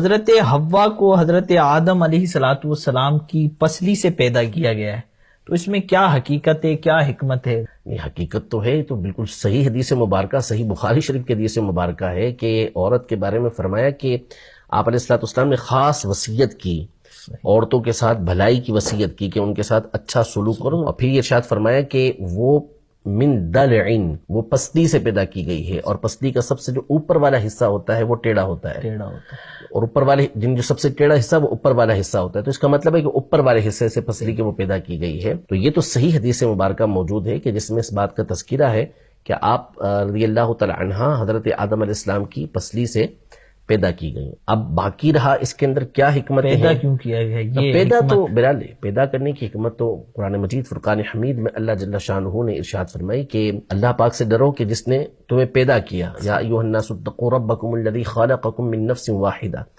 حضرت حوا کو حضرت آدم علیہ الصلاۃ والسلام کی پسلی سے پیدا کیا گیا ہے، تو اس میں کیا حقیقت ہے، کیا حکمت ہے؟ یہ حقیقت تو ہے، تو بالکل صحیح حدیث مبارکہ، صحیح بخاری شریف کی حدیث مبارکہ ہے کہ عورت کے بارے میں فرمایا کہ آپ علیہ الصلوۃ والسلام نے خاص وصیت کی، عورتوں کے ساتھ بھلائی کی وصیت کی کہ ان کے ساتھ اچھا سلوک کرو، اور پھر یہ ارشاد فرمایا کہ وہ من دلعن، وہ پستی سے پیدا کی گئی ہے، اور پستی کا سب سے جو اوپر والا حصہ ہوتا ہے وہ ٹیڑھا ہوتا ہے، اور اوپر والے جو سب سے ٹیڑھا حصہ وہ اوپر والا حصہ ہوتا ہے، تو اس کا مطلب ہے کہ اوپر والے حصے سے پسلی کے وہ پیدا کی گئی ہے۔ تو یہ تو صحیح حدیث مبارکہ موجود ہے کہ جس میں اس بات کا تذکرہ ہے کہ آپ رضی اللہ تعالی عنہا حضرت آدم علیہ السلام کی پسلی سے پیدا کی گئی۔ اب باقی رہا اس کے اندر کیا حکمت ہے، پیدا کیوں کیا گیا یہ پیدا تو برال پیدا کرنے کی حکمت تو قرآن مجید فرقان حمید میں اللہ جل شانہ نے ارشاد فرمائی کہ اللہ پاک سے ڈرو کہ جس نے تمہیں پیدا کیا، یا ایھا الناس اتقوا ربکم الذی خلقکم من نفس واحدہ،